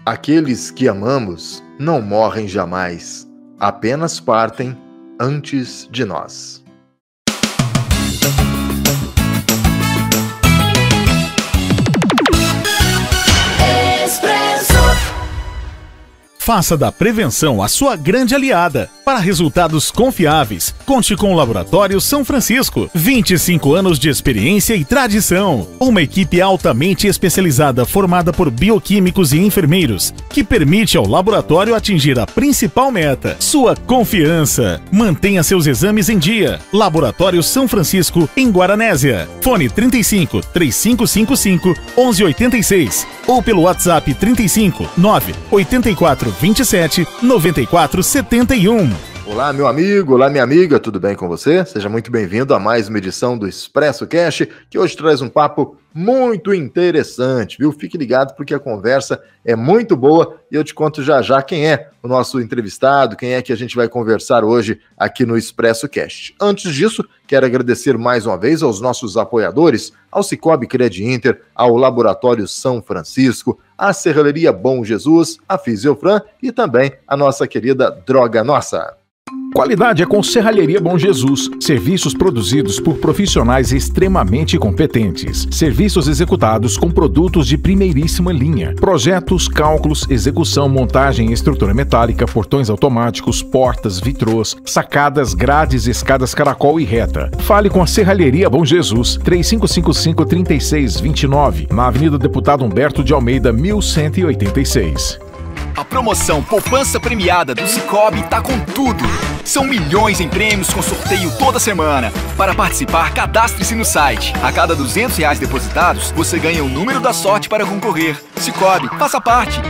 Aqueles que amamos não morrem jamais, apenas partem antes de nós. Faça da prevenção a sua grande aliada. Para resultados confiáveis, conte com o Laboratório São Francisco. 25 anos de experiência e tradição. Uma equipe altamente especializada formada por bioquímicos e enfermeiros, que permite ao laboratório atingir a principal meta, sua confiança. Mantenha seus exames em dia. Laboratório São Francisco, em Guaranésia. Fone 35 3555 1186 ou pelo WhatsApp 35 984 27 94 71. Olá, meu amigo, olá, minha amiga, tudo bem com você? Seja muito bem-vindo a mais uma edição do Expresso Cash, que hoje traz um papo muito interessante, viu? Fique ligado porque a conversa é muito boa e eu te conto já já quem é o nosso entrevistado, quem é que a gente vai conversar hoje aqui no Expresso Cash. Antes disso, quero agradecer mais uma vez aos nossos apoiadores, ao Cicobi Cred Inter, ao Laboratório São Francisco, à Serralheria Bom Jesus, a Fisiofran e também a nossa querida Droga Nossa. Qualidade é com Serralheria Bom Jesus. Serviços produzidos por profissionais extremamente competentes. Serviços executados com produtos de primeiríssima linha. Projetos, cálculos, execução, montagem, estrutura metálica, portões automáticos, portas, vitrôs, sacadas, grades, escadas caracol e reta. Fale com a Serralheria Bom Jesus. 3555-3629, na Avenida Deputado Humberto de Almeida, 1186. A promoção Poupança Premiada do Cicobi tá com tudo. São milhões em prêmios com sorteio toda semana. Para participar, cadastre-se no site. A cada R$200 depositados, você ganha o número da sorte para concorrer. Cicobi, faça parte.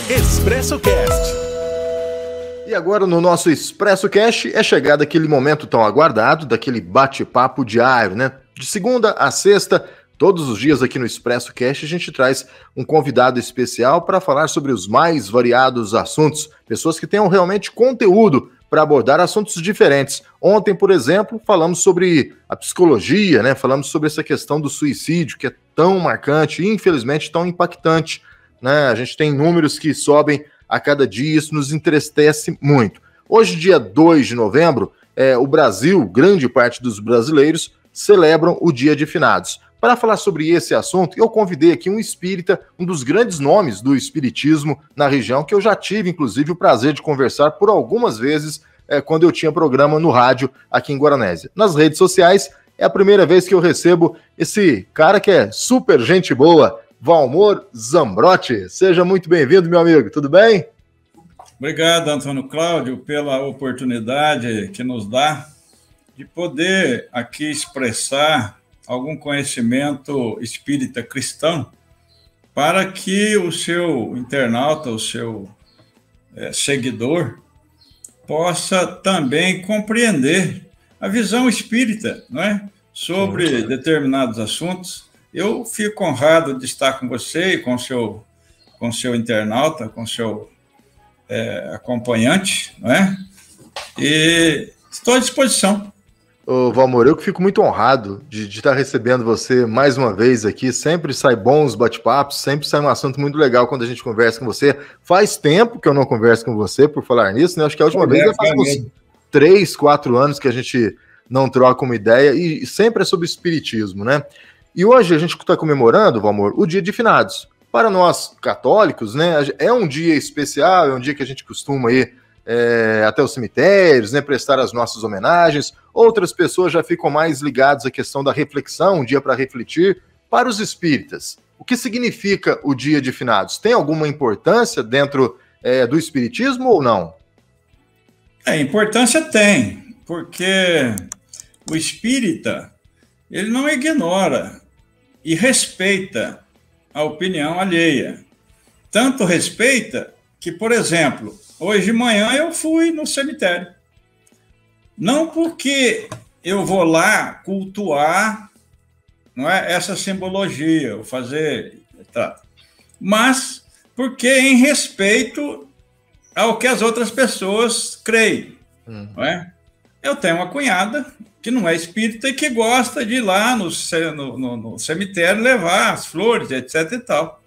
Expresso Cast. E agora no nosso Expresso Cash é chegado aquele momento tão aguardado, daquele bate-papo diário, né? De segunda a sexta, todos os dias aqui no Expresso Cash a gente traz um convidado especial para falar sobre os mais variados assuntos, pessoas que tenham realmente conteúdo para abordar assuntos diferentes. Ontem, por exemplo, falamos sobre a psicologia, né? Falamos sobre essa questão do suicídio, que é tão marcante e infelizmente tão impactante, né? A gente tem números que sobem a cada dia e isso nos entristece muito. Hoje, dia 2 de novembro, o Brasil, grande parte dos brasileiros, celebram o Dia de Finados. Para falar sobre esse assunto, eu convidei aqui um espírita, um dos grandes nomes do espiritismo na região, que eu já tive, inclusive, o prazer de conversar por algumas vezes quando eu tinha programa no rádio aqui em Guaranésia. Nas redes sociais, é a primeira vez que eu recebo esse cara que é super gente boa, Valmor Zambrotti. Seja muito bem-vindo, meu amigo, tudo bem? Obrigado, Antônio Cláudio, pela oportunidade que nos dá de poder aqui expressar algum conhecimento espírita cristão para que o seu internauta, o seu seguidor, possa também compreender a visão espírita, não é? Sobre determinados assuntos. Eu fico honrado de estar com você e com o seu internauta, com o seu acompanhante, não é? E estou à disposição. Ô, Valmor, eu que fico muito honrado de estar recebendo você mais uma vez aqui. Sempre sai bons bate-papos, sempre sai um assunto muito legal quando a gente conversa com você. Faz tempo que eu não converso com você, por falar nisso, né? Acho que a última vez faz uns 3, 4 anos que a gente não troca uma ideia e sempre é sobre espiritismo, né? E hoje a gente está comemorando, Valmor, o Dia de Finados. Para nós católicos, né? É um dia especial, é um dia que a gente costuma ir até os cemitérios, né, prestar as nossas homenagens. Outras pessoas já ficam mais ligadas à questão da reflexão, um dia para refletir. Para os espíritas, o que significa o Dia de Finados? Tem alguma importância dentro do espiritismo ou não? Importância tem, porque o espírita, ele não ignora e respeita a opinião alheia. Tanto respeita que, por exemplo, hoje de manhã eu fui no cemitério. Não porque eu vou lá cultuar, não é, essa simbologia, ou fazer, mas porque em respeito ao que as outras pessoas creem. Não é? Eu tenho uma cunhada que não é espírita e que gosta de ir lá no cemitério levar as flores, etc. e tal.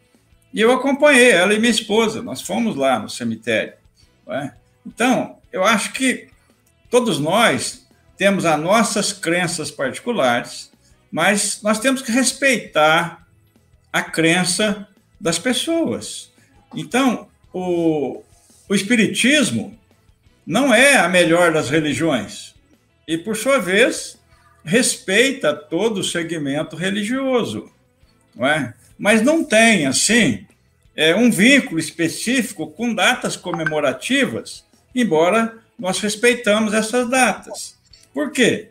E eu acompanhei ela e minha esposa, nós fomos lá no cemitério. Não é? Então, eu acho que todos nós temos as nossas crenças particulares, mas nós temos que respeitar a crença das pessoas. Então, o Espiritismo não é a melhor das religiões e, por sua vez, respeita todo o segmento religioso, não é? Mas não tem, assim, um vínculo específico com datas comemorativas, embora nós respeitamos essas datas. Por quê?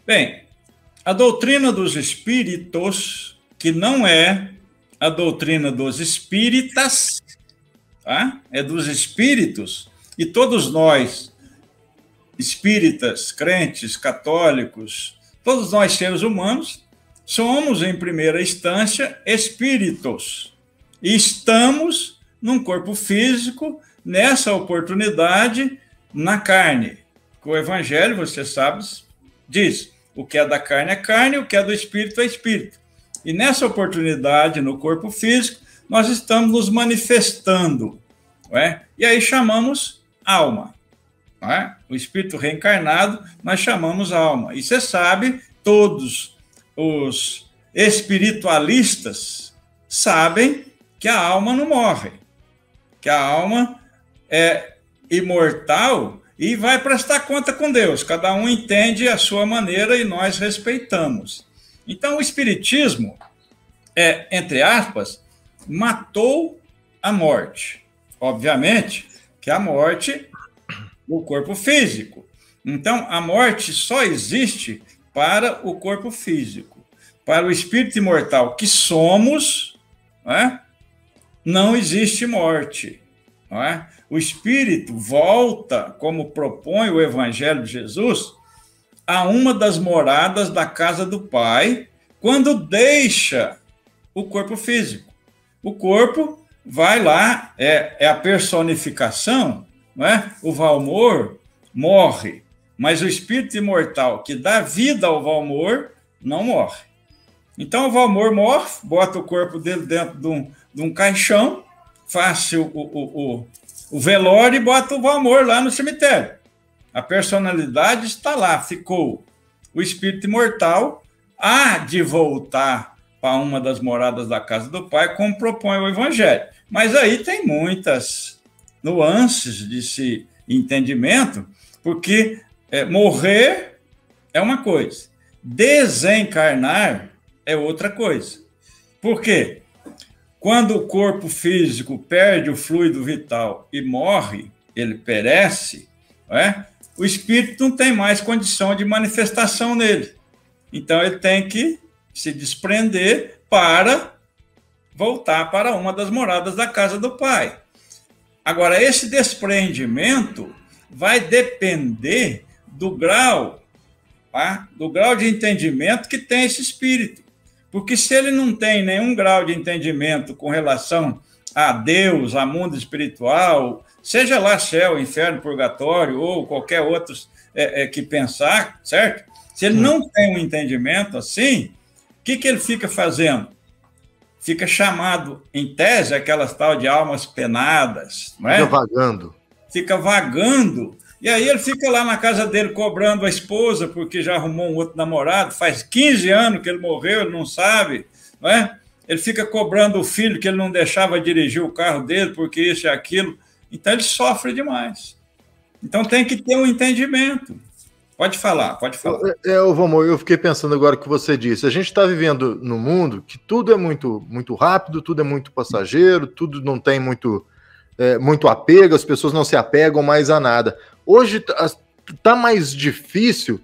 Bem, a doutrina dos espíritos, que não é a doutrina dos espíritas, tá? É dos espíritos, e todos nós, espíritas, crentes, católicos, todos nós seres humanos, somos, em primeira instância, espíritos. E estamos num corpo físico, nessa oportunidade, na carne. O Evangelho, você sabe, diz, o que é da carne é carne, o que é do espírito é espírito. E nessa oportunidade, no corpo físico, nós estamos nos manifestando, não é? E aí chamamos alma. Não é? O espírito reencarnado, nós chamamos alma. E você sabe, todos os espiritualistas sabem que a alma não morre, que a alma é imortal e vai prestar conta com Deus. Cada um entende a sua maneira e nós respeitamos. Então, o Espiritismo, entre aspas, matou a morte. Obviamente que a morte do corpo físico. Então, a morte só existe para o corpo físico. Para o espírito imortal que somos, não existe morte. Não é? O espírito volta, como propõe o Evangelho de Jesus, a uma das moradas da casa do Pai, quando deixa o corpo físico. O corpo vai lá, é a personificação, não é? O Valmor morre, mas o espírito imortal que dá vida ao Valmor não morre. Então o Valmor morre, bota o corpo dele dentro de um caixão, faz o velório e bota o Valmor lá no cemitério. A personalidade está lá, ficou. O espírito imortal há de voltar para uma das moradas da casa do Pai, como propõe o Evangelho. Mas aí tem muitas nuances desse entendimento, porque morrer é uma coisa, desencarnar é outra coisa. Por quê? Quando o corpo físico perde o fluido vital e morre, ele perece, o espírito não tem mais condição de manifestação nele. Então, ele tem que se desprender para voltar para uma das moradas da casa do Pai. Agora, esse desprendimento vai depender do grau de entendimento que tem esse espírito. Porque se ele não tem nenhum grau de entendimento com relação a Deus, a mundo espiritual, seja lá céu, inferno, purgatório ou qualquer outro que pensar, certo? Se ele não tem um entendimento assim, o que ele fica fazendo? Fica chamado, em tese, aquelas tal de almas penadas, não é? Fica vagando. Fica vagando. E aí ele fica lá na casa dele cobrando a esposa, porque já arrumou um outro namorado, faz 15 anos que ele morreu, ele não sabe, não é? Ele fica cobrando o filho que ele não deixava dirigir o carro dele, porque isso e aquilo. Então ele sofre demais. Então tem que ter um entendimento. Pode falar, pode falar. Valmor, eu fiquei pensando agora o que você disse. A gente está vivendo num mundo que tudo é muito, muito rápido, tudo é muito passageiro, tudo não tem muito apego, as pessoas não se apegam mais a nada. Hoje está mais difícil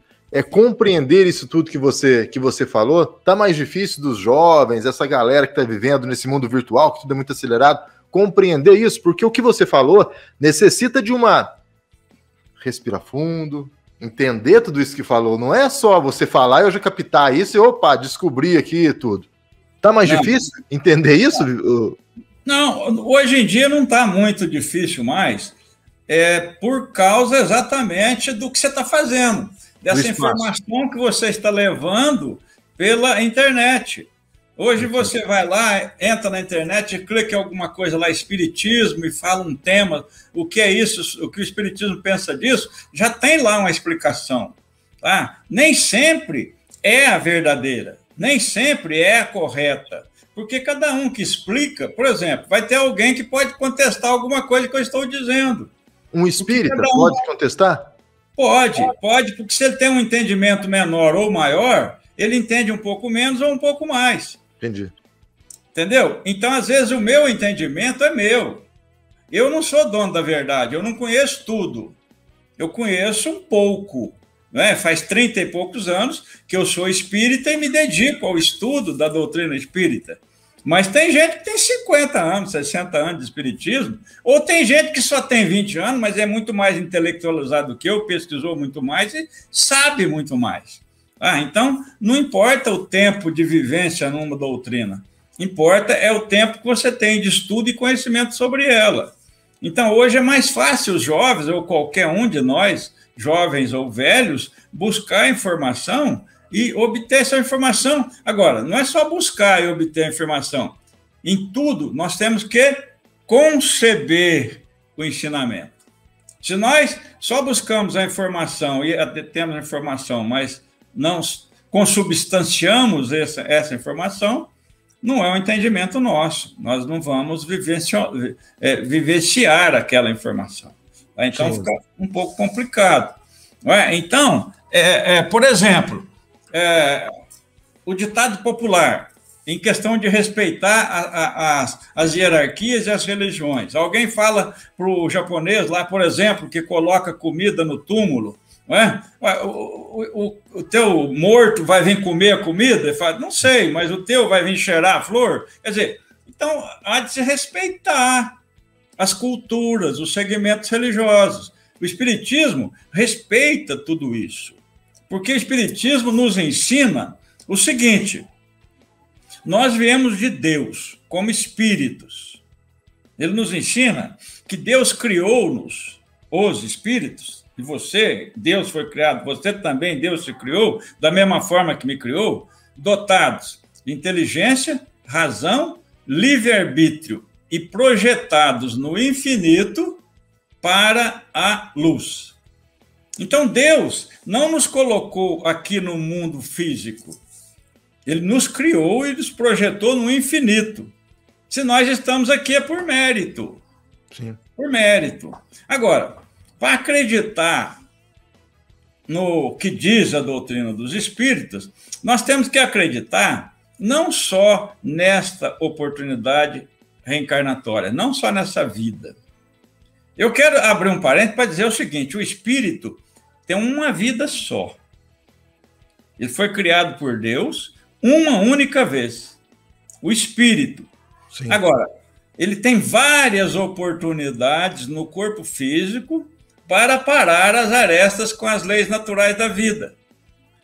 compreender isso tudo que você falou, está mais difícil dos jovens, essa galera que está vivendo nesse mundo virtual, que tudo é muito acelerado, compreender isso, porque o que você falou necessita de uma... Respira fundo, entender tudo isso que falou, não é só você falar e eu já captar isso e, descobrir aqui tudo. Tá mais difícil entender isso? Não, hoje em dia não está muito difícil mais, por causa exatamente do que você está fazendo, dessa informação que você está levando pela internet. Hoje você vai lá, entra na internet, clica em alguma coisa lá, espiritismo, e fala um tema, o que é isso, o que o espiritismo pensa disso, já tem lá uma explicação. Tá? Nem sempre é a verdadeira, nem sempre é a correta, porque cada um que explica, por exemplo, vai ter alguém que pode contestar alguma coisa que eu estou dizendo. Um espírita pode contestar? Pode, porque se ele tem um entendimento menor ou maior, ele entende um pouco menos ou um pouco mais. Entendi. Entendeu? Então, às vezes, o meu entendimento é meu. Eu não sou dono da verdade, eu não conheço tudo. Eu conheço um pouco. Né? Faz 30 e poucos anos que eu sou espírita e me dedico ao estudo da doutrina espírita. Mas tem gente que tem 50 anos, 60 anos de espiritismo, ou tem gente que só tem 20 anos, mas é muito mais intelectualizado do que eu, pesquisou muito mais e sabe muito mais. Então, não importa o tempo de vivência numa doutrina, importa é o tempo que você tem de estudo e conhecimento sobre ela. Então, hoje é mais fácil os jovens, ou qualquer um de nós, jovens ou velhos, buscar informação e obter essa informação. Agora, não é só buscar e obter a informação. Em tudo, nós temos que conceber o ensinamento. Se nós só buscamos a informação e temos a informação, mas não consubstanciamos essa informação, não é um entendimento nosso. Nós não vamos vivenciar aquela informação. Então, fica um pouco complicado. Não é? Então, por exemplo, o ditado popular, em questão de respeitar as hierarquias e as religiões. Alguém fala para o japonês lá, por exemplo, que coloca comida no túmulo, não é? O teu morto vai vir comer a comida? Ele fala, não sei, mas o teu vai vir cheirar a flor? Quer dizer, então há de se respeitar as culturas, os segmentos religiosos. O espiritismo respeita tudo isso, porque o espiritismo nos ensina o seguinte: nós viemos de Deus como espíritos. Ele nos ensina que Deus criou-nos, os espíritos, e você, Deus foi criado, você também, Deus se criou, da mesma forma que me criou, dotados de inteligência, razão, livre-arbítrio e projetados no infinito para a luz. Então, Deus não nos colocou aqui no mundo físico. Ele nos criou e nos projetou no infinito. Se nós estamos aqui é por mérito. Sim. Por mérito. Agora, para acreditar no que diz a doutrina dos espíritos, nós temos que acreditar não só nesta oportunidade reencarnatória, não só nessa vida. Eu quero abrir um parênteses para dizer o seguinte: o espírito tem uma vida só. Ele foi criado por Deus uma única vez. O espírito. Sim. Agora, ele tem várias oportunidades no corpo físico para parar as arestas com as leis naturais da vida.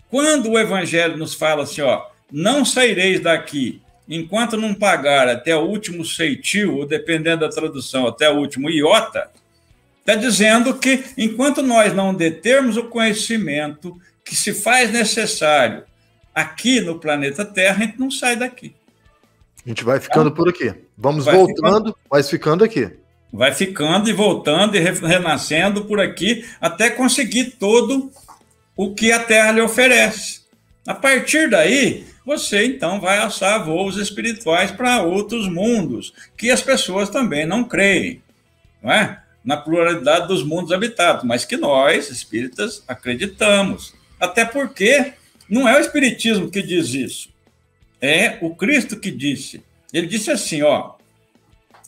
Quando o Evangelho nos fala assim, não saireis daqui enquanto não pagar até o último ceitil, ou dependendo da tradução, até o último iota, está dizendo que enquanto nós não determos o conhecimento que se faz necessário aqui no planeta Terra, a gente não sai daqui. A gente vai ficando por aqui. Vamos voltando, mas ficando aqui. Vai ficando e voltando e renascendo por aqui até conseguir todo o que a Terra lhe oferece. A partir daí, você então vai alçar voos espirituais para outros mundos, que as pessoas também não creem, não é? Na pluralidade dos mundos habitados, mas que nós, espíritas, acreditamos. Até porque não é o espiritismo que diz isso, é o Cristo que disse. Ele disse assim,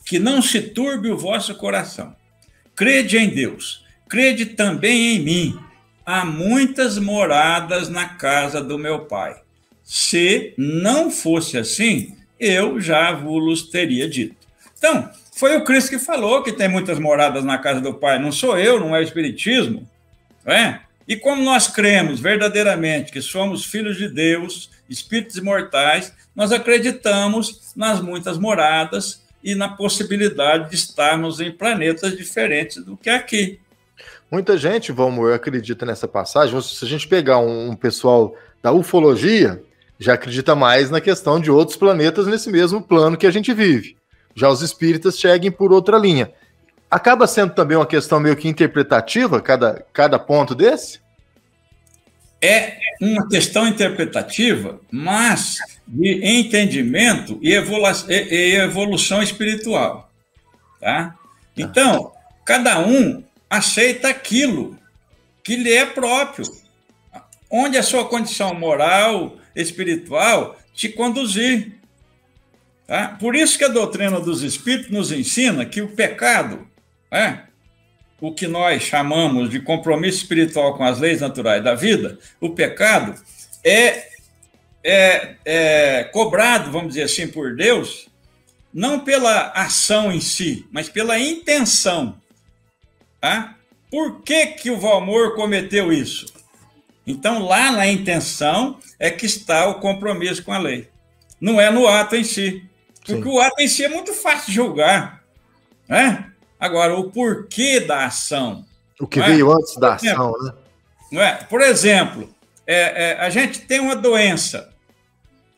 que não se turbe o vosso coração. Crede em Deus, crede também em mim. Há muitas moradas na casa do meu Pai. Se não fosse assim, eu já vos teria dito. Então, foi o Cristo que falou que tem muitas moradas na casa do Pai. Não sou eu, não é o espiritismo. Não é? E como nós cremos verdadeiramente que somos filhos de Deus, espíritos imortais, nós acreditamos nas muitas moradas e na possibilidade de estarmos em planetas diferentes do que aqui. Muita gente, Valmor, acredita nessa passagem. Se a gente pegar um pessoal da ufologia, já acredita mais na questão de outros planetas nesse mesmo plano que a gente vive. Já os espíritas seguem por outra linha. Acaba sendo também uma questão meio que interpretativa, cada ponto desse? É uma questão interpretativa, mas de entendimento e evolução espiritual. Tá? Então, cada um aceita aquilo que lhe é próprio, onde a sua condição moral, espiritual, te conduzir. Tá? Por isso que a doutrina dos espíritos nos ensina que o pecado, o que nós chamamos de compromisso espiritual com as leis naturais da vida, o pecado é cobrado, vamos dizer assim, por Deus, não pela ação em si, mas pela intenção. Tá? Por que o Valmor cometeu isso? Então, lá na intenção é que está o compromisso com a lei. Não é no ato em si. Porque Sim. O ato em si é muito fácil de julgar. Né? Agora, o porquê da ação. O que veio antes da ação, né? Não é? Por exemplo, a gente tem uma doença.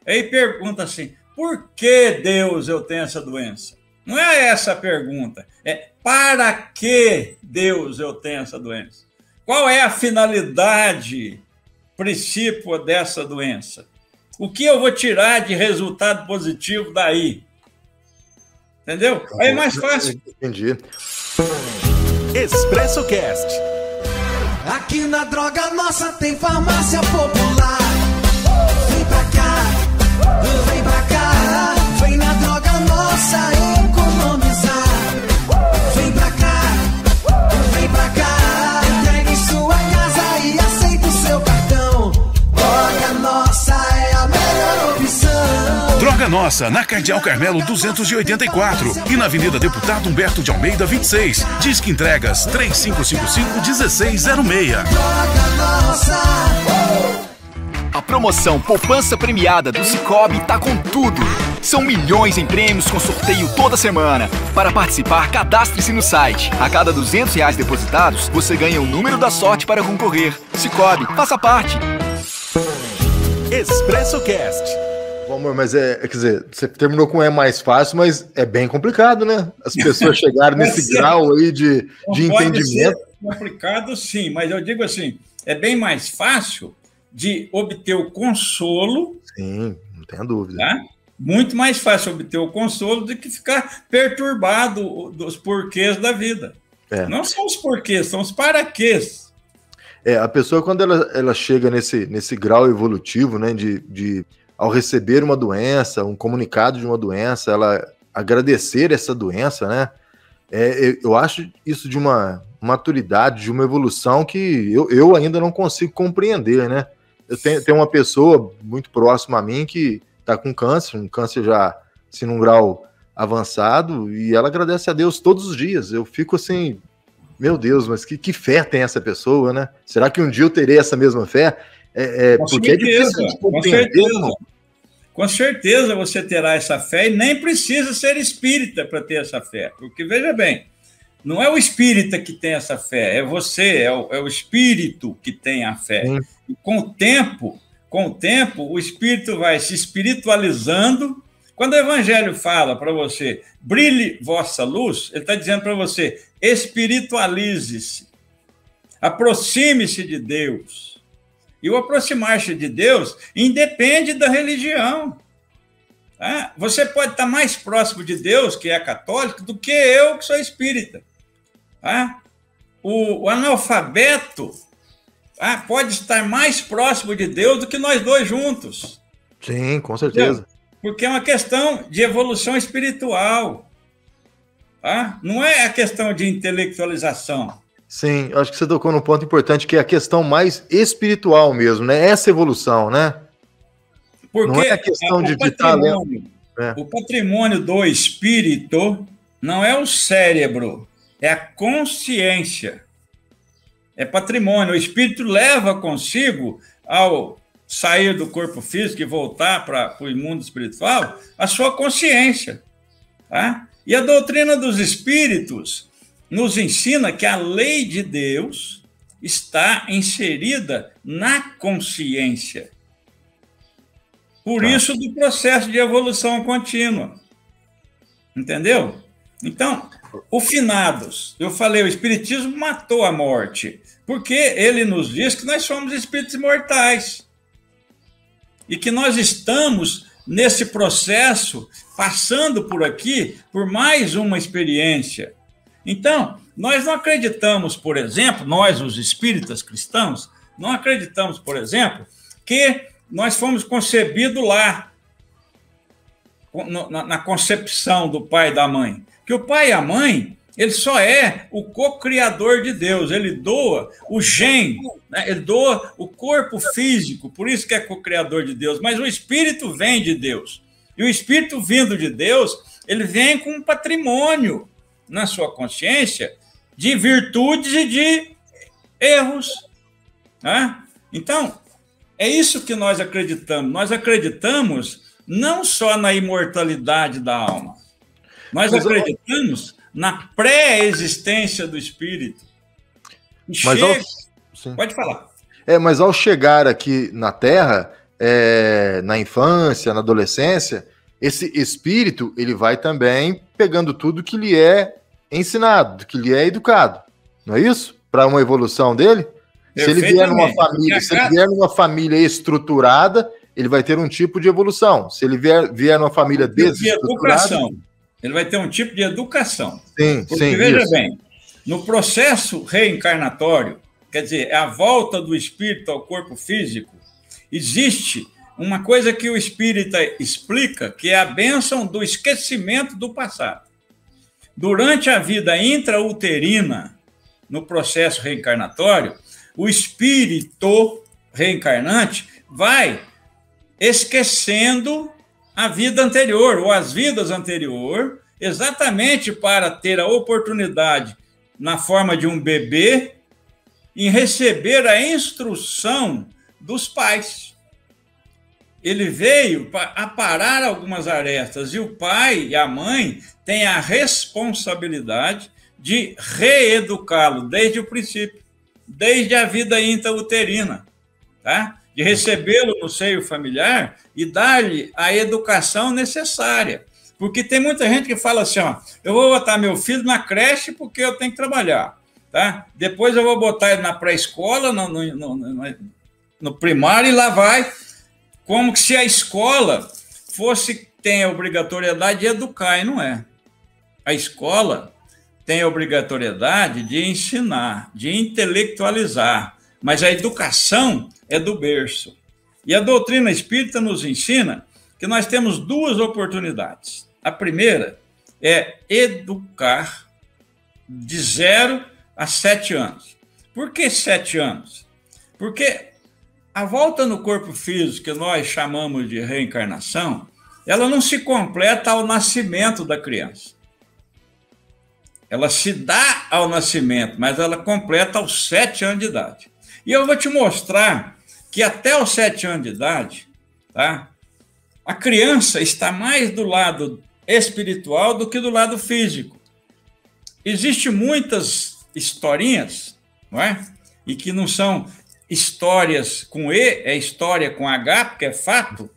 Aí pergunta assim, por que, Deus, eu tenho essa doença? Não é essa a pergunta. É para que, Deus, eu tenho essa doença? Qual é a finalidade, princípio dessa doença? O que eu vou tirar de resultado positivo daí? Entendeu? Aí é mais fácil. Entendi. Expresso Cast. Aqui na Droga Nossa tem farmácia popular. Vem pra cá, vem pra cá. Vem na Droga Nossa economizar. Vem pra cá, vem pra cá. Entregue em sua casa e aceita o seu cartão. Droga Nossa é a melhor opção. Droga Nossa, na Cardeal Carmelo 284 e na Avenida Deputado Humberto de Almeida 26. Disque entregas 3555-1606. Droga Nossa. A promoção Poupança Premiada do Sicoob tá com tudo. São milhões em prêmios com sorteio toda semana. Para participar, cadastre-se no site. A cada R$200 depositados, você ganha o número da sorte para concorrer. Sicoob, faça parte. Expresso Cast. Bom, amor, mas quer dizer, você terminou com mais fácil, mas é bem complicado, né? As pessoas chegarem nesse grau aí de entendimento. Complicado, sim, mas eu digo assim, é bem mais fácil de obter o consolo. Sim, não tenha dúvida. Tá? Muito mais fácil obter o consolo do que ficar perturbado dos porquês da vida. Não são os porquês, são os paraquês. A pessoa, quando ela chega nesse grau evolutivo, né, ao receber uma doença, um comunicado de uma doença, ela agradecer essa doença, né? Eu acho isso de uma maturidade, de uma evolução que eu ainda não consigo compreender, né? Eu tenho uma pessoa muito próxima a mim que está com câncer, um câncer já assim, num grau avançado, e ela agradece a Deus todos os dias. Eu fico assim, meu Deus, mas que fé tem essa pessoa, né? Será que um dia eu terei essa mesma fé? Porque certeza, é difícil de compreender, com certeza você terá essa fé e nem precisa ser espírita para ter essa fé. Porque, veja bem, não é o espírita que tem essa fé, é você, é o espírito que tem a fé. E com o tempo, o espírito vai se espiritualizando. Quando o evangelho fala para você, brilhe vossa luz, ele está dizendo para você, espiritualize-se, aproxime-se de Deus. E o aproximar-se de Deus independe da religião. Tá? Você pode estar mais próximo de Deus, que é católico, do que eu, que sou espírita. Tá? O analfabeto pode estar mais próximo de Deus do que nós dois juntos. Sim, com certeza. Porque é uma questão de evolução espiritual. Tá? Não é a questão de intelectualização. Sim, acho que você tocou num ponto importante, que é a questão mais espiritual mesmo, né? Essa evolução, né? Porque não é a questão de talento. O patrimônio do espírito não é o cérebro, é a consciência. É patrimônio. O espírito leva consigo, ao sair do corpo físico e voltar para o mundo espiritual, a sua consciência. Tá? E a doutrina dos espíritos nos ensina que a lei de Deus está inserida na consciência. Por isso do processo de evolução contínua. Entendeu? Então, o finados, eu falei, o Espiritismo matou a morte, porque ele nos diz que nós somos espíritos imortais e que nós estamos nesse processo, passando por aqui, por mais uma experiência. Então, nós não acreditamos, por exemplo, nós, os espíritas cristãos, não acreditamos, por exemplo, que nós fomos concebidos lá, na concepção do pai e da mãe. Que o pai e a mãe, ele só é o co-criador de Deus, ele doa o gene, né? Ele doa o corpo físico, por isso que é co-criador de Deus, mas o espírito vem de Deus. E o espírito vindo de Deus, ele vem com um patrimônio na sua consciência de virtudes e de erros. Né? Então, é isso que nós acreditamos. Nós acreditamos não só na imortalidade da alma, nós acreditamos na pré-existência do espírito. Pode falar. Mas ao chegar aqui na Terra, na infância, na adolescência, esse espírito ele vai também pegando tudo que lhe é ensinado, que lhe é educado. Não é isso? Para uma evolução dele? Se ele vier numa família estruturada, ele vai ter um tipo de evolução. Se ele vier numa família desestruturada... Ele vai ter um tipo de educação. Sim, porque, veja bem, no processo reencarnatório, quer dizer, é a volta do espírito ao corpo físico, existe uma coisa que o espírita explica, que é a bênção do esquecimento do passado. Durante a vida intrauterina, no processo reencarnatório, o espírito reencarnante vai esquecendo a vida anterior, ou as vidas anteriores, exatamente para ter a oportunidade, na forma de um bebê, em receber a instrução dos pais. Ele veio para aparar algumas arestas, e o pai e a mãe têm a responsabilidade de reeducá-lo desde o princípio, desde a vida intrauterina, tá? De recebê-lo no seio familiar e dar-lhe a educação necessária. Porque tem muita gente que fala assim, ó, eu vou botar meu filho na creche porque eu tenho que trabalhar, tá? Depois eu vou botar ele na pré-escola, no primário, e lá vai, como se a escola tem a obrigatoriedade de educar, e não é. A escola tem a obrigatoriedade de ensinar, de intelectualizar, mas a educação é do berço. E a doutrina espírita nos ensina que nós temos duas oportunidades. A primeira é educar de 0 a 7 anos. Por que 7 anos? Porque a volta no corpo físico, que nós chamamos de reencarnação, ela não se completa ao nascimento da criança. Ela se dá ao nascimento, mas ela completa aos 7 anos de idade. E eu vou te mostrar que até os 7 anos de idade, tá, a criança está mais do lado espiritual do que do lado físico. Existem muitas historinhas, não é? E que não são histórias com E, é história com H, porque é fato,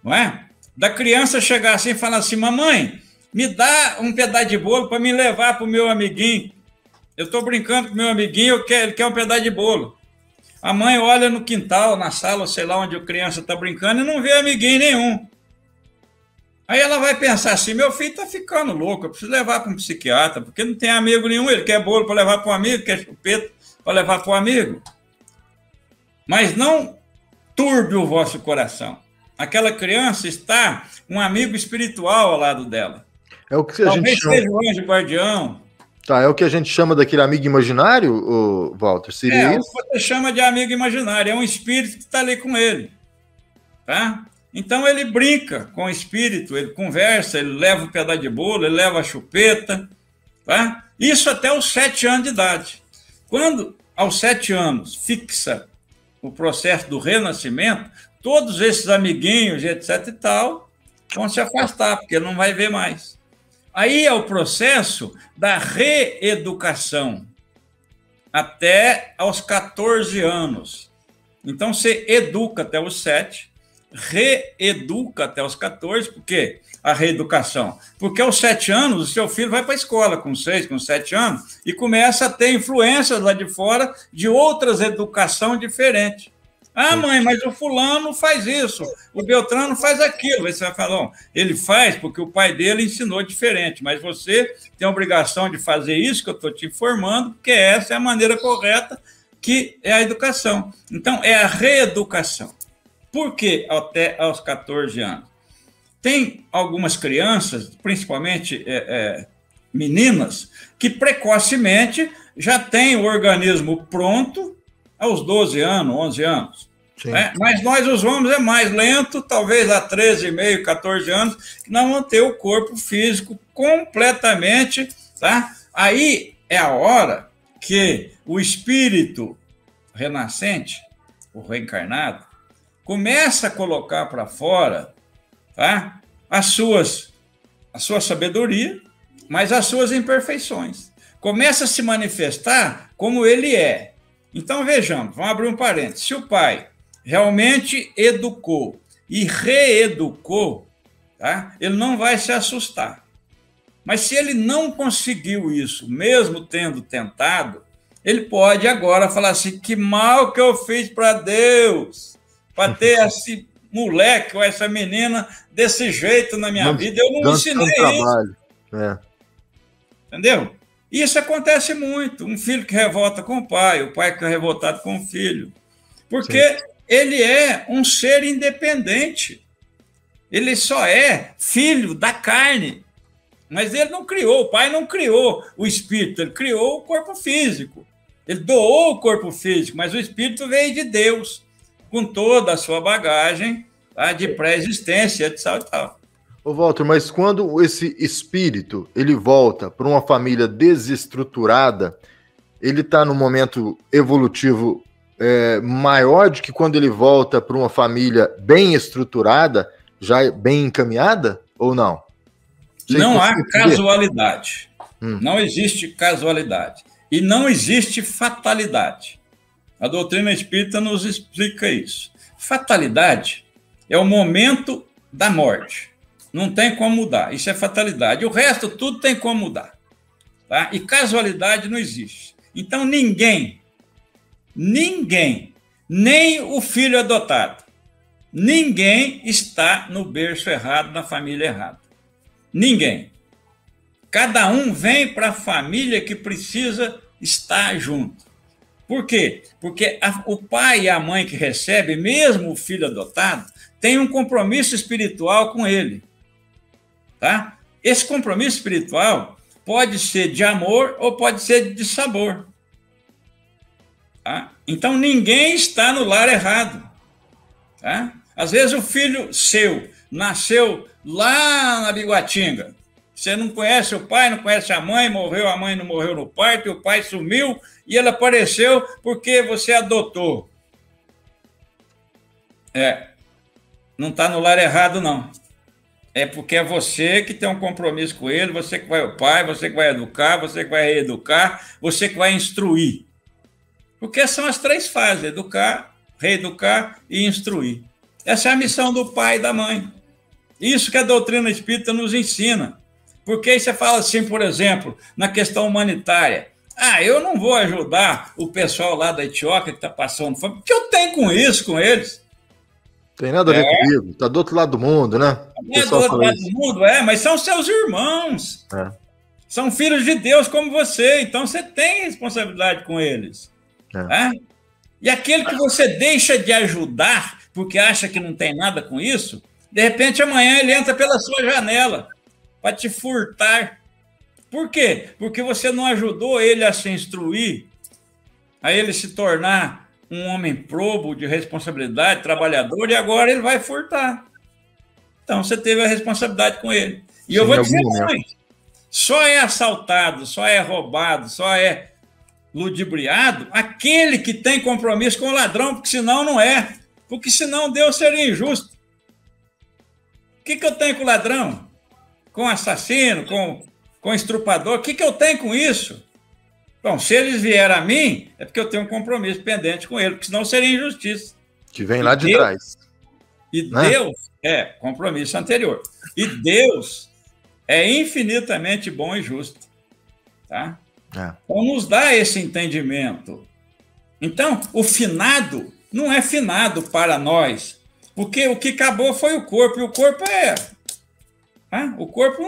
não é? Da criança chegar assim e falar assim, mamãe, me dá um pedaço de bolo para me levar para o meu amiguinho. Eu estou brincando com o meu amiguinho, ele quer um pedaço de bolo. A mãe olha no quintal, na sala, sei lá onde a criança está brincando, e não vê amiguinho nenhum. Aí ela vai pensar assim, meu filho está ficando louco, eu preciso levar para um psiquiatra, porque não tem amigo nenhum, ele quer bolo para levar para um amigo, quer chupeta para levar para um amigo. Mas não turbe o vosso coração. Aquela criança está um amigo espiritual ao lado dela. É o que a gente chama... seja o anjo guardião. Tá, é o que a gente chama daquele amigo imaginário, Walter? Seria isso? O que você chama de amigo imaginário, é um espírito que está ali com ele. Tá? Então ele brinca com o espírito, ele conversa, ele leva um pedaço de bolo, ele leva a chupeta. Tá? Isso até os 7 anos de idade. Quando, aos 7 anos, fixa o processo do renascimento, todos esses amiguinhos, etc. e tal, vão se afastar, porque ele não vai ver mais. Aí é o processo da reeducação, até aos 14 anos. Então, você educa até os 7, reeduca até os 14, por quê? A reeducação. Porque aos 7 anos, o seu filho vai para a escola, com 6, com 7 anos, e começa a ter influências lá de fora de outras educação diferentes. Ah, mãe, mas o fulano faz isso, o Beltrano faz aquilo. Aí você vai falar, não, ele faz porque o pai dele ensinou diferente, mas você tem a obrigação de fazer isso que eu estou te informando, porque essa é a maneira correta, que é a educação. Então, é a reeducação. Por que até aos 14 anos? Tem algumas crianças, principalmente meninas, que precocemente já têm o organismo pronto aos 12 anos, 11 anos. Mas nós, os homens, é mais lento, talvez a 13,5, 14 anos, que nós vamos ter o corpo físico completamente, tá? Aí é a hora que o espírito renascente, o reencarnado, começa a colocar para fora, tá? a sua sabedoria, mas as suas imperfeições. Começa a se manifestar como ele é. Então, vejamos, vamos abrir um parênteses. Se o pai realmente educou e reeducou, tá? Ele não vai se assustar. Mas se ele não conseguiu isso, mesmo tendo tentado, ele pode agora falar assim, que mal que eu fiz para Deus, para ter esse moleque ou essa menina desse jeito na minha vida, eu não ensinei isso. Entendeu? Isso acontece muito. Um filho que revolta com o pai que é revoltado com o filho. Porque ele é um ser independente. Ele só é filho da carne. Mas ele não criou, o pai não criou o espírito, ele criou o corpo físico. Ele doou o corpo físico, mas o espírito veio de Deus, com toda a sua bagagem, tá, de pré-existência, etc. E tal. Ô Walter, mas quando esse espírito ele volta para uma família desestruturada, ele está num momento evolutivo maior do que quando ele volta para uma família bem estruturada, já bem encaminhada, ou não? Não há casualidade. Não existe casualidade. E não existe fatalidade. A doutrina espírita nos explica isso. Fatalidade é o momento da morte. Não tem como mudar. Isso é fatalidade. O resto, tudo tem como mudar. Tá? E casualidade não existe. Então, ninguém, nem o filho adotado, ninguém está no berço errado, na família errada. Ninguém. Cada um vem para a família que precisa estar junto. Por quê? Porque o pai e a mãe que recebe, mesmo o filho adotado, tem um compromisso espiritual com ele. Tá? Esse compromisso espiritual pode ser de amor ou pode ser de sabor. Tá? Então, ninguém está no lar errado. Tá? Às vezes, o filho seu nasceu lá na Biguatinga. Você não conhece o pai, não conhece a mãe não morreu no parto, e o pai sumiu, e ele apareceu porque você adotou. Não está no lar errado, não. É porque é você que tem um compromisso com ele, você que vai o pai, você que vai educar, você que vai reeducar, você que vai instruir. Porque são as 3 fases, educar, reeducar e instruir. Essa é a missão do pai e da mãe. Isso que a doutrina espírita nos ensina. Porque aí você fala assim, por exemplo, na questão humanitária. Eu não vou ajudar o pessoal lá da Etiópia que está passando fome. O que eu tenho com isso, com eles? Tem nada a ver comigo. Está do outro lado do mundo, né? Do outro lado do mundo, mas são seus irmãos. São filhos de Deus como você. Então você tem responsabilidade com eles. E aquele que você deixa de ajudar porque acha que não tem nada com isso, de repente amanhã ele entra pela sua janela para te furtar. Por quê? Porque você não ajudou ele a se instruir, a ele se tornar um homem probo, de responsabilidade, trabalhador, e agora ele vai furtar. Então você teve a responsabilidade com ele. E eu vou dizer mais, só é assaltado, só é roubado, só é ludibriado aquele que tem compromisso com o ladrão, porque senão não é. Porque senão Deus seria injusto. O que eu tenho com o ladrão? Com o assassino? Com o estrupador? O que eu tenho com isso? Bom, se eles vierem a mim, é porque eu tenho um compromisso pendente com ele, porque senão seria injustiça. Que vem lá de trás. E né? Deus compromisso anterior. E Deus é infinitamente bom e justo. Tá? Então, nos dá esse entendimento. Então, o finado não é finado para nós, porque o que acabou foi o corpo, e o corpo o corpo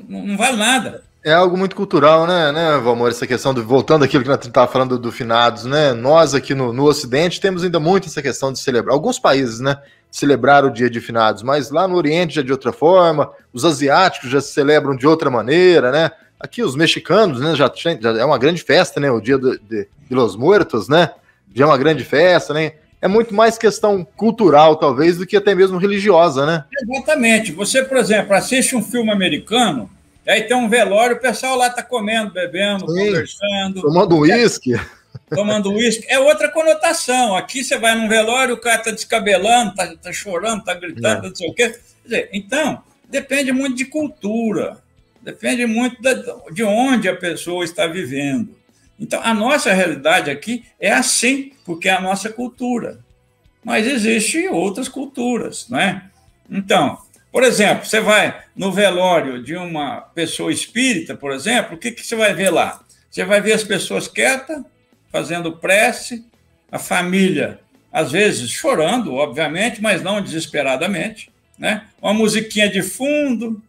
não vale nada. É algo muito cultural, né, Valmor, essa questão voltando àquilo que nós estávamos falando do finados, né? Nós aqui no Ocidente temos ainda muito essa questão de celebrar. Alguns países, né, celebrar o dia de finados, mas lá no Oriente já de outra forma, os asiáticos já se celebram de outra maneira, né? Aqui os mexicanos, né, já é uma grande festa, né? O dia de los Muertos, né? Já é uma grande festa, né? É muito mais questão cultural, talvez, do que até mesmo religiosa, né? Exatamente. Você, por exemplo, assiste um filme americano, aí tem um velório, o pessoal lá está comendo, bebendo, sim, conversando. Tomando uísque. Tomando uísque. É outra conotação. Aqui você vai num velório, o cara está descabelando, está chorando, está gritando, não sei o quê. Quer dizer, então, depende muito de cultura. Depende muito de onde a pessoa está vivendo. Então, a nossa realidade aqui é assim, porque é a nossa cultura. Mas existem outras culturas, não é? Então, por exemplo, você vai no velório de uma pessoa espírita, por exemplo, o que você vai ver lá? Você vai ver as pessoas quietas, fazendo prece, a família, às vezes, chorando, obviamente, mas não desesperadamente, né? Uma musiquinha de fundo,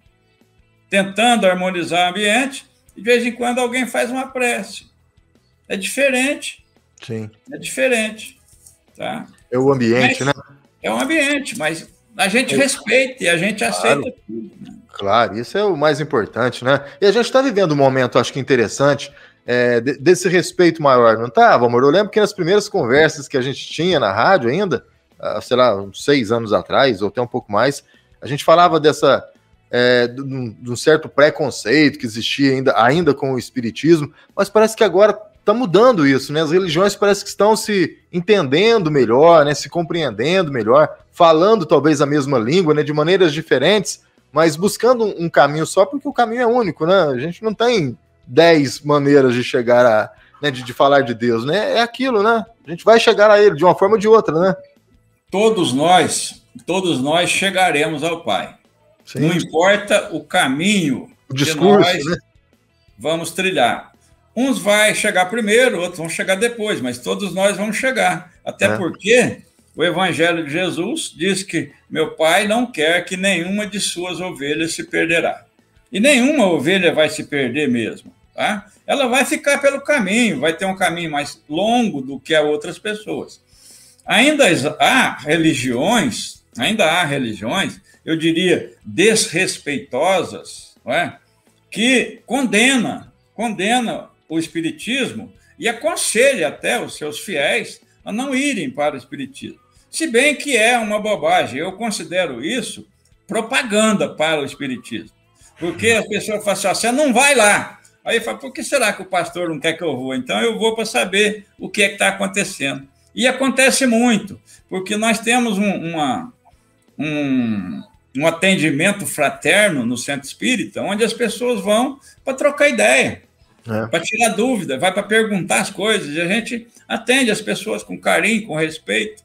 tentando harmonizar o ambiente, e de vez em quando alguém faz uma prece. É diferente. Sim. É diferente. Tá? É o ambiente, né? É um ambiente, mas a gente respeita e a gente aceita tudo. Né? Claro, isso é o mais importante, né? E a gente está vivendo um momento, acho que interessante, desse respeito maior, não tá, Valmor? Eu lembro que nas primeiras conversas que a gente tinha na rádio ainda, sei lá, uns 6 anos atrás, ou até um pouco mais, a gente falava de um certo preconceito que existia ainda com o espiritismo, mas parece que agora está mudando isso, né? As religiões parece que estão se entendendo melhor, né? Se compreendendo melhor, falando talvez a mesma língua, né? De maneiras diferentes, mas buscando um caminho só, porque o caminho é único, né? A gente não tem 10 maneiras de chegar né, de falar de Deus, né? É aquilo, né? A gente vai chegar a ele de uma forma ou de outra, né? Todos nós chegaremos ao Pai. Sim. Não importa o caminho o discurso, que nós né? Vamos trilhar. Uns vai chegar primeiro, outros vão chegar depois, mas todos nós vamos chegar. Até porque o Evangelho de Jesus diz que meu Pai não quer que nenhuma de suas ovelhas se perderá. E nenhuma ovelha vai se perder mesmo. Tá? Ela vai ficar pelo caminho, vai ter um caminho mais longo do que a outras pessoas. Ainda há religiões, eu diria, desrespeitosas, não é? Que condena o espiritismo e aconselha até os seus fiéis a não irem para o espiritismo. Se bem que é uma bobagem, eu considero isso propaganda para o espiritismo. Porque a pessoa fala assim, você não vai lá. Aí fala, por que será que o pastor não quer que eu vou? Então eu vou para saber o que é que está acontecendo. E acontece muito, porque nós temos um atendimento fraterno no centro espírita, onde as pessoas vão para trocar ideia, para tirar dúvida, vai para perguntar as coisas, e a gente atende as pessoas com carinho, com respeito,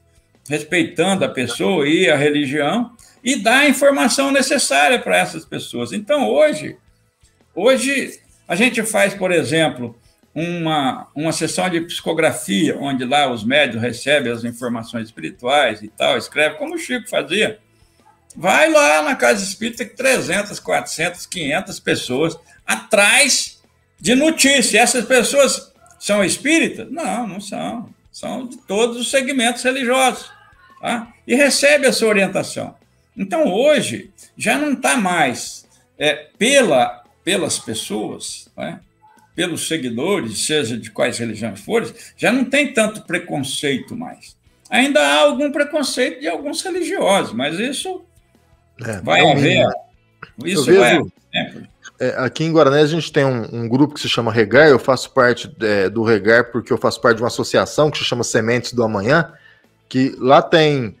respeitando a pessoa e a religião, e dá a informação necessária para essas pessoas. Então, hoje a gente faz, por exemplo, uma sessão de psicografia, onde lá os médiuns recebem as informações espirituais e tal, escreve como o Chico fazia. Vai lá na casa espírita que 300, 400, 500 pessoas atrás de notícia. Essas pessoas são espíritas? Não, não são. São de todos os segmentos religiosos. Tá? E recebe essa orientação. Então, hoje, já não está mais pelas pessoas, né? Pelos seguidores, seja de quais religiões forem, já não tem tanto preconceito mais. Ainda há algum preconceito de alguns religiosos, mas isso vai haver. Isso vai haver. Aqui em Guaranésia a gente tem um grupo que se chama Regar, eu faço parte do Regar porque eu faço parte de uma associação que se chama Sementes do Amanhã, que lá tem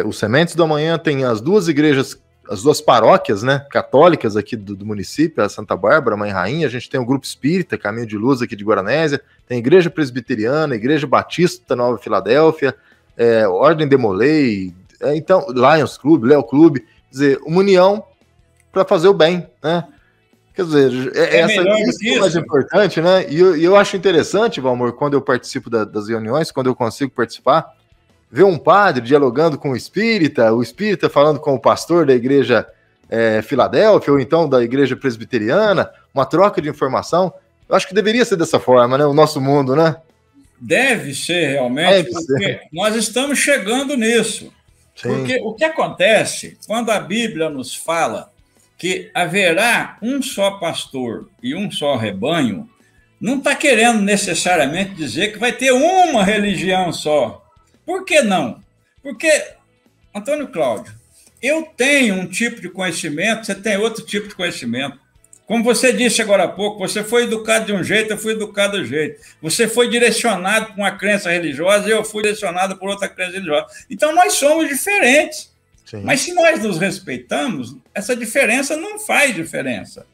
os Sementes do Amanhã, tem as duas igrejas, as duas paróquias, né, católicas aqui do município, a Santa Bárbara, Mãe Rainha, a gente tem o Grupo Espírita, Caminho de Luz aqui de Guaranésia, tem a Igreja Presbiteriana, a Igreja Batista Nova Filadélfia, Ordem de Molay, então, Lions Clube, Léo Clube, quer dizer, uma união para fazer o bem, né? Quer dizer, isso é o mais importante, né? E eu acho interessante, Valmor, quando eu participo das reuniões, quando eu consigo participar, ver um padre dialogando com o espírita falando com o pastor da igreja Filadélfia, ou então da igreja presbiteriana, uma troca de informação. Eu acho que deveria ser dessa forma, né? O nosso mundo, né? Deve ser realmente, porque nós estamos chegando nisso. Sim. Porque o que acontece quando a Bíblia nos fala que haverá um só pastor e um só rebanho, não está querendo necessariamente dizer que vai ter uma religião só. Por que não? Porque, Antônio Cláudio, eu tenho um tipo de conhecimento, você tem outro tipo de conhecimento. Como você disse agora há pouco, você foi educado de um jeito, eu fui educado de um jeito. Você foi direcionado por uma crença religiosa e eu fui direcionado por outra crença religiosa. Então, nós somos diferentes. Sim. Mas se nós nos respeitamos, essa diferença não faz diferença.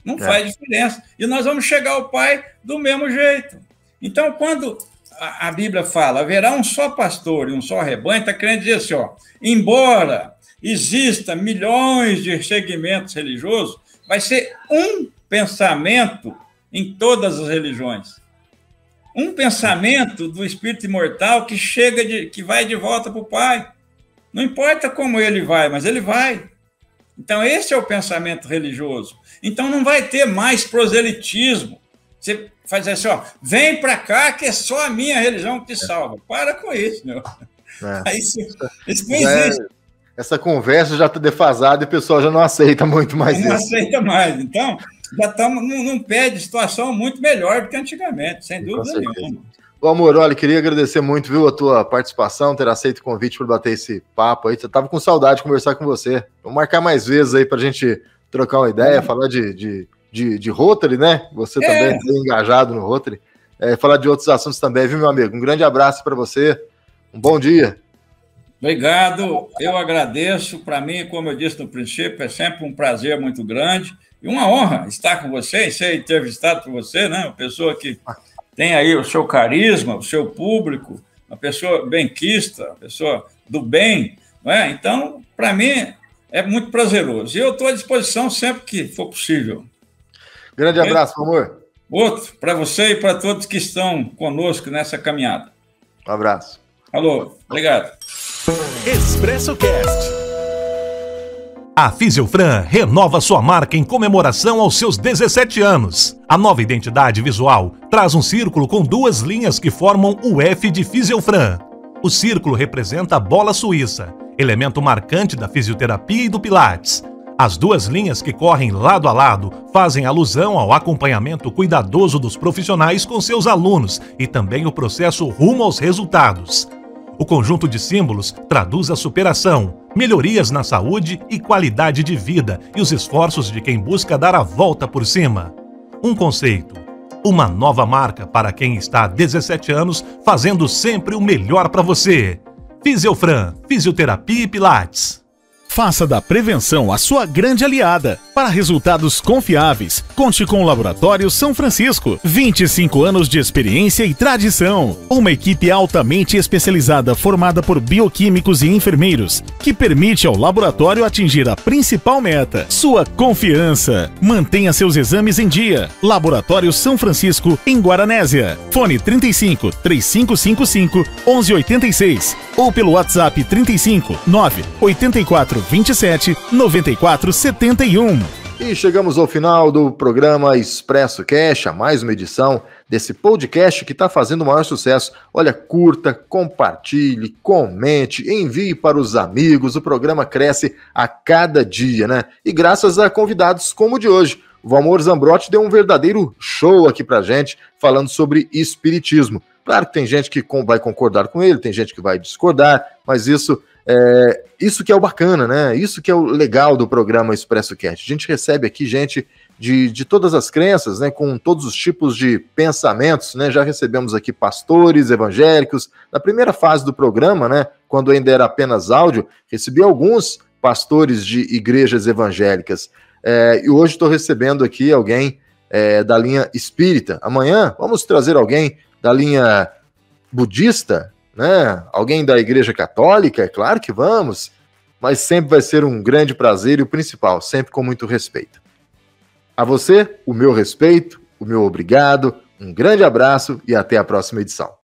Não faz diferença. E nós vamos chegar ao Pai do mesmo jeito. Então, quando a Bíblia fala, haverá um só pastor e um só rebanho, está querendo dizer assim, ó, embora exista milhões de segmentos religiosos, vai ser um pensamento em todas as religiões. Um pensamento do espírito imortal que que vai de volta para o Pai. Não importa como ele vai, mas ele vai. Então, esse é o pensamento religioso. Então, não vai ter mais proselitismo. Você faz assim, ó, vem para cá que é só a minha religião que te salva. Para com isso, meu. Isso não existe. Essa conversa já está defasada e o pessoal já não aceita muito mais isso. Não aceita mais. Então, já estamos num pé de situação muito melhor do que antigamente, sem dúvida nenhuma. Ô, amor, olha, queria agradecer muito, viu, a tua participação, ter aceito o convite para bater esse papo aí. Eu tava com saudade de conversar com você. Vamos marcar mais vezes aí para a gente trocar uma ideia, falar de Rotary, né? Você também é bem engajado no Rotary. Falar de outros assuntos também, viu, meu amigo? Um grande abraço para você. Um bom dia. Obrigado, eu agradeço. Para mim, como eu disse no princípio, é sempre um prazer muito grande e uma honra estar com você e ser entrevistado por você, né? Uma pessoa que tem aí o seu carisma, o seu público, uma pessoa benquista, uma pessoa do bem, não é? Então, para mim, é muito prazeroso. E eu estou à disposição sempre que for possível. Grande abraço, amor. Outro, para você e para todos que estão conosco nessa caminhada. Um abraço. Alô, obrigado. Expresso Cast. A Fisiofran renova sua marca em comemoração aos seus 17 anos. A nova identidade visual traz um círculo com duas linhas que formam o F de Fisiofran. O círculo representa a bola suíça, elemento marcante da fisioterapia e do Pilates. As duas linhas que correm lado a lado fazem alusão ao acompanhamento cuidadoso dos profissionais com seus alunos e também o processo rumo aos resultados. O conjunto de símbolos traduz a superação, melhorias na saúde e qualidade de vida e os esforços de quem busca dar a volta por cima. Um conceito, uma nova marca para quem está há 17 anos fazendo sempre o melhor para você. Fisiofran, Fisioterapia e Pilates. Faça da prevenção a sua grande aliada. Para resultados confiáveis, conte com o Laboratório São Francisco. 25 anos de experiência e tradição. Uma equipe altamente especializada formada por bioquímicos e enfermeiros, que permite ao laboratório atingir a principal meta, sua confiança. Mantenha seus exames em dia. Laboratório São Francisco, em Guaranésia. Fone 35 3555 1186 ou pelo WhatsApp 35 984 27 94 71. E chegamos ao final do programa Expresso Cash, a mais uma edição desse podcast que está fazendo o maior sucesso. Olha, curta, compartilhe, comente, envie para os amigos. O programa cresce a cada dia, né? E graças a convidados como o de hoje. O Valmor Zambrotti deu um verdadeiro show aqui pra gente, falando sobre espiritismo. Claro que tem gente que vai concordar com ele, tem gente que vai discordar, mas isso que é o bacana, né? Isso que é o legal do programa Expresso Cast. A gente recebe aqui gente de todas as crenças, né? Com todos os tipos de pensamentos, né? Já recebemos aqui pastores evangélicos. Na primeira fase do programa, né? Quando ainda era apenas áudio, recebi alguns pastores de igrejas evangélicas. E hoje estou recebendo aqui alguém da linha espírita. Amanhã vamos trazer alguém da linha budista, né? Alguém da Igreja Católica? É claro que vamos, mas sempre vai ser um grande prazer e o principal, sempre com muito respeito. A você, o meu respeito, o meu obrigado, um grande abraço e até a próxima edição.